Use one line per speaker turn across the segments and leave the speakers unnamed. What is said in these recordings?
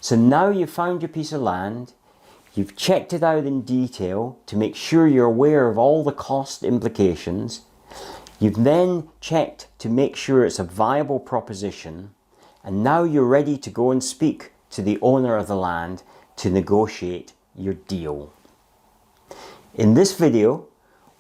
So now you've found your piece of land, you've checked it out in detail to make sure you're aware of all the cost implications. You've then checked to make sure it's a viable proposition, and now you're ready to go and speak to the owner of the land to negotiate your deal. In this video,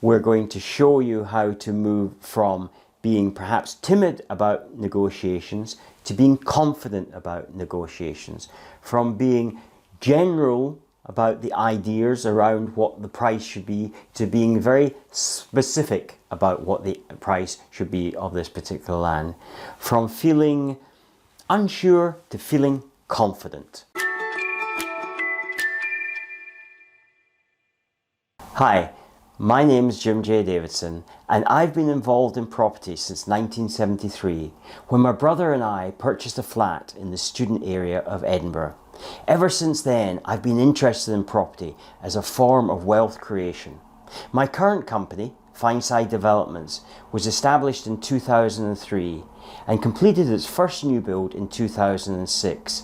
we're going to show you how to move from being perhaps timid about negotiations to being confident about negotiations, from being general about the ideas around what the price should be to being very specific about what the price should be of this particular land, from feeling unsure to feeling confident. Hi, my name is Jim J. Davidson, and I've been involved in property since 1973, when my brother and I purchased a flat in the student area of Edinburgh. Ever since then, I've been interested in property as a form of wealth creation. My current company, Fineside Developments, was established in 2003 and completed its first new build in 2006.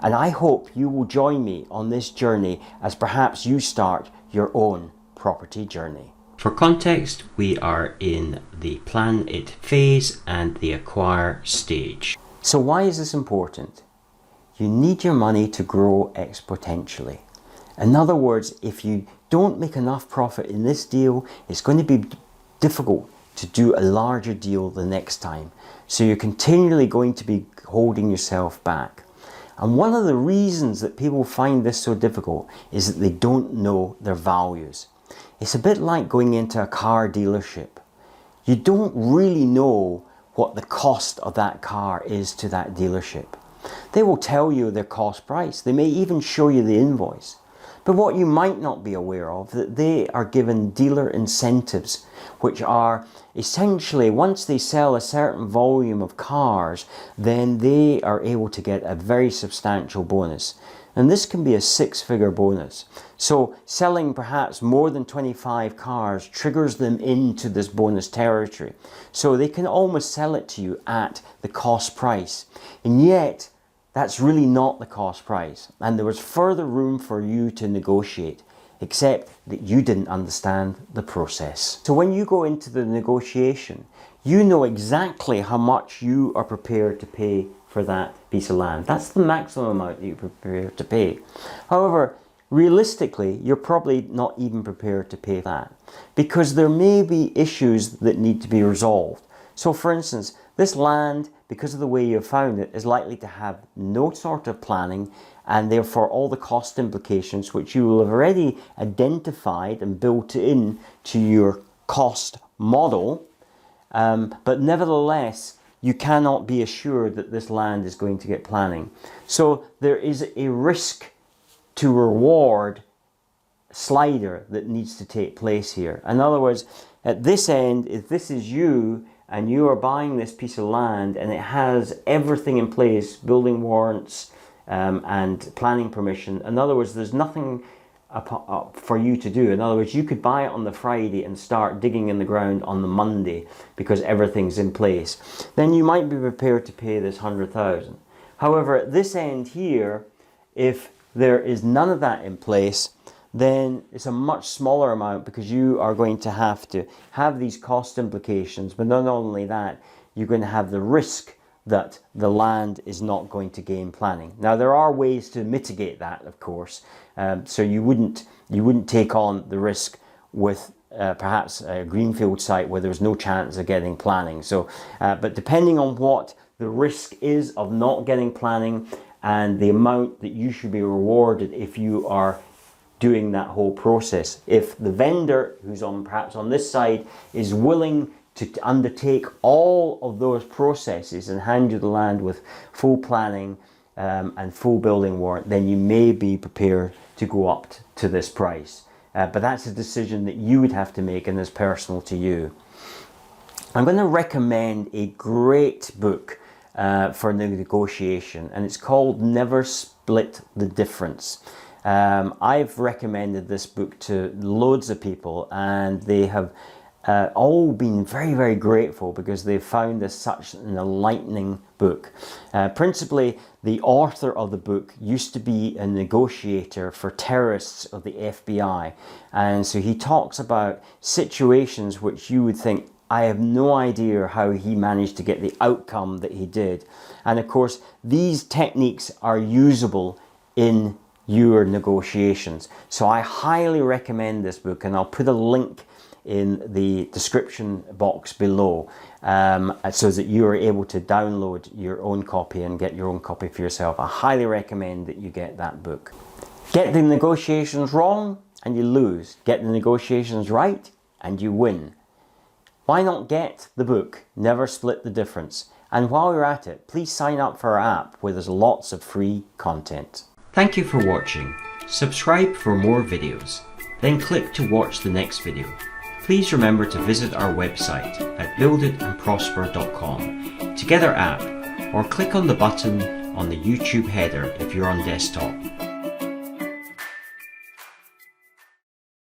And I hope you will join me on this journey as perhaps you start your own property journey. For context, we are in the plan it phase and the acquire stage. So why is this important? You need your money to grow exponentially. In other words, if you don't make enough profit in this deal, it's going to be difficult to do a larger deal the next time. So you're continually going to be holding yourself back. And one of the reasons that people find this so difficult is that they don't know their values. It's a bit like going into a car dealership. You don't really know what the cost of that car is to that dealership. They will tell you their cost price. They may even show you the invoice. But what you might not be aware of, that they are given dealer incentives, which are essentially, once they sell a certain volume of cars, then they are able to get a very substantial bonus. And this can be a six-figure bonus. So selling perhaps more than 25 cars triggers them into this bonus territory. So they can almost sell it to you at the cost price. And yet, that's really not the cost price. And there was further room for you to negotiate, except that you didn't understand the process. So when you go into the negotiation, you know exactly how much you are prepared to pay for that piece of land. That's the maximum amount that you're prepared to pay. However, realistically, you're probably not even prepared to pay that, because there may be issues that need to be resolved. So for instance, this land, because of the way you've found it, is likely to have no sort of planning, and therefore all the cost implications which you will have already identified and built in to your cost model, but nevertheless you cannot be assured that this land is going to get planning. So there is a risk to reward slider that needs to take place here. In other words, at this end, if this is you and you are buying this piece of land and it has everything in place, building warrants and planning permission, in other words, there's nothing for you to do. In other words, you could buy it on the Friday and start digging in the ground on the Monday because everything's in place. Then you might be prepared to pay this 100,000. However, at this end here, if there is none of that in place, then it's a much smaller amount, because you are going to have these cost implications. But not only that, you're going to have the risk that the land is not going to gain planning. Now, there are ways to mitigate that, of course. So you wouldn't take on the risk with perhaps a greenfield site where there's no chance of getting planning. So, but depending on what the risk is of not getting planning and the amount that you should be rewarded if you are doing that whole process. If the vendor, who's perhaps on this side, is willing to undertake all of those processes and hand you the land with full planning and full building warrant, then you may be prepared to go up to this price. But that's a decision that you would have to make and is personal to you. I'm going to recommend a great book for negotiation, and it's called Never Split the Difference. I've recommended this book to loads of people, and they have all been very, very grateful because they've found this such an enlightening book. Principally, the author of the book used to be a negotiator for terrorists of the FBI. And so he talks about situations which you would think, I have no idea how he managed to get the outcome that he did. And of course, these techniques are usable in your negotiations. So I highly recommend this book, and I'll put a link in the description box below so that you are able to download your own copy and get your own copy for yourself. I highly recommend that you get that book. Get the negotiations wrong and you lose. Get the negotiations right and you win. Why not get the book, Never Split the Difference? And while you're at it, please sign up for our app where there's lots of free content. Thank you for watching. Subscribe for more videos. Then click to watch the next video. Please remember to visit our website at builditandprosper.com, Together app, or click on the button on the YouTube header if you're on desktop.